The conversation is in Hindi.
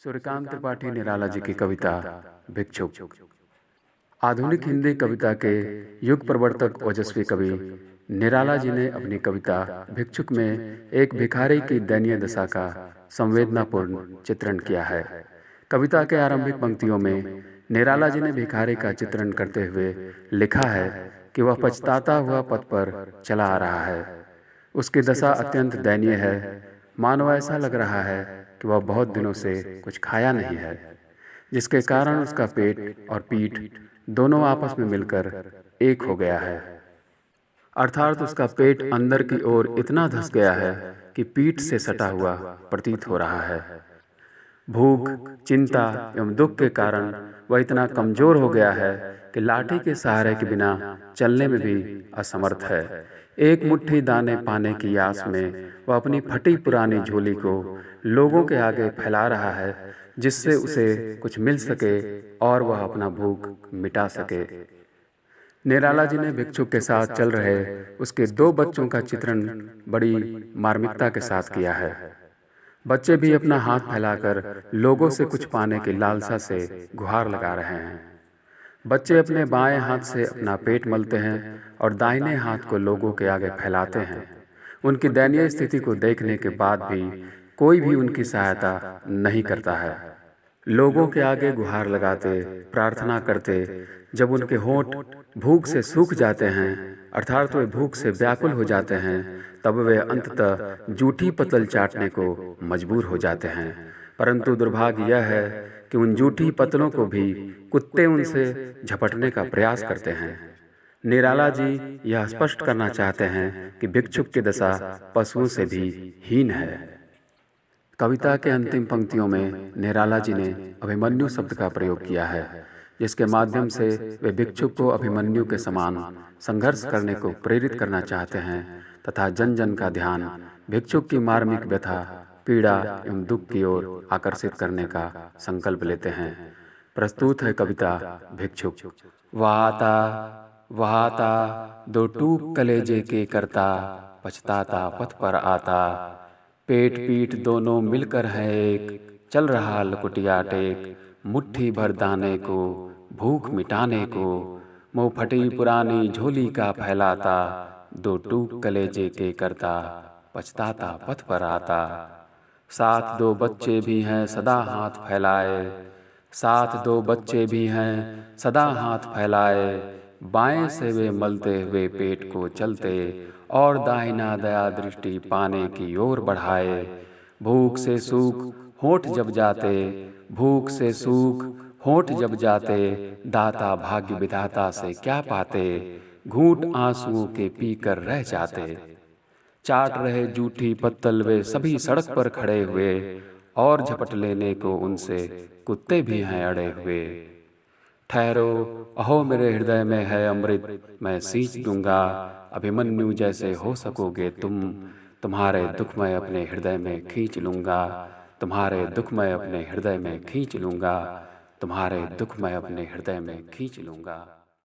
सूर्यकांत त्रिपाठी निराला जी की कविता भिक्षुक। आधुनिक हिंदी कविता के युग प्रवर्तक ओजस्वी कवि निराला जी ने अपनी कविता भिक्षुक में एक भिखारी की दयनीय दशा का संवेदनापूर्ण चित्रण किया है। कविता के आरंभिक पंक्तियों में निराला जी ने भिखारी का चित्रण करते हुए लिखा है कि वह पछताता हुआ पथ पर चला आ रहा है। उसकी दशा अत्यंत दयनीय है। मानो ऐसा लग रहा है कि वह बहुत दिनों से कुछ खाया नहीं है, जिसके कारण उसका पेट और पीठ दोनों आपस में मिलकर एक हो गया है। अर्थात उसका पेट अंदर की ओर इतना धंस गया है कि पीठ से सटा हुआ प्रतीत हो रहा है। भूख, चिंता एवं दुख के कारण वह इतना कमजोर हो गया है कि लाठी के सहारे के बिना चलने में भी असमर्थ है। एक मुट्ठी दाने पाने की आस में वह अपनी फटी पुरानी झोली को लोगों के आगे फैला रहा है, जिससे उसे कुछ मिल सके और वह अपना भूख मिटा सके। निराला जी ने भिक्षुक के साथ चल रहे उसके 2 बच्चों का चित्रण बड़ी मार्मिकता के साथ किया है। बच्चे भी अपना हाथ फैलाकर लोगों से कुछ पाने की लालसा से गुहार लगा रहे हैं। बच्चे अपने बाएं हाथ से अपना पेट मलते हैं और दाहिने हाथ को लोगों के आगे फैलाते हैं। उनकी दयनीय स्थिति को देखने के बाद भी कोई भी उनकी सहायता नहीं करता है। लोगों के आगे गुहार लगाते, प्रार्थना करते, जब उनके होंठ भूख से सूख जाते हैं, अर्थात वे भूख से व्याकुल हो जाते हैं, तब वे अंततः जूठी पतल चाटने को मजबूर हो जाते हैं। परंतु दुर्भाग्य यह है कि उन जूठी पतलों को भी कुत्ते उनसे झपटने का प्रयास करते हैं। निराला जी यह स्पष्ट करना चाहते हैं कि भिक्षुक की दशा पशुओं से भी हीन है। कविता के अंतिम पंक्तियों में निराला जी ने अभिमन्यु शब्द का प्रयोग किया है, जिसके माध्यम से वे भिक्षुक को अभिमन्यु के समान संघर्ष करने को प्रेरित करना चाहते हैं तथा जन जन का ध्यान भिक्षुक की मार्मिक व्यथा, पीड़ा एवं दुख की ओर आकर्षित करने का संकल्प लेते हैं। प्रस्तुत है कविता भिक्षुक। वह आता 2 टूक कलेजे के करता, पछताता पथ पर आता। पेट पीठ दोनों मिलकर है एक, चल रहा लकुटिया टेक। मुट्ठी भर दाने को, भूख मिटाने को, मुँह फटी पुरानी झोली का फैलाता। 2 टूक कलेजे के करता, पछताता पथ पर आता। साथ 2 बच्चे भी हैं सदा हाथ फैलाए, साथ 2 बच्चे भी हैं सदा हाथ फैलाए। बाएं से वे मलते हुए पेट को चलते और दाहिना दया दृष्टि पाने की ओर बढ़ाए। भूख से सूख होंठ जब जाते, भूख से सूख होंठ जब जाते, दाता भाग्य विधाता से क्या पाते। घूंट आंसुओं के पीकर रह जाते। चाट रहे जूठी पत्तल वे सभी सड़क पर खड़े हुए, और झपट लेने को उनसे कुत्ते भी हैं अड़े हुए। ठहरो, अहो मेरे हृदय में है अमृत, मैं सींच दूंगा। अभिमन्यु जैसे हो सकोगे तुम, तुम्हारे दुख मैं अपने हृदय में खींच लूंगा। तुम्हारे दुख मैं अपने हृदय में खींच लूंगा। तुम्हारे दुख मैं अपने हृदय में खींच लूंगा।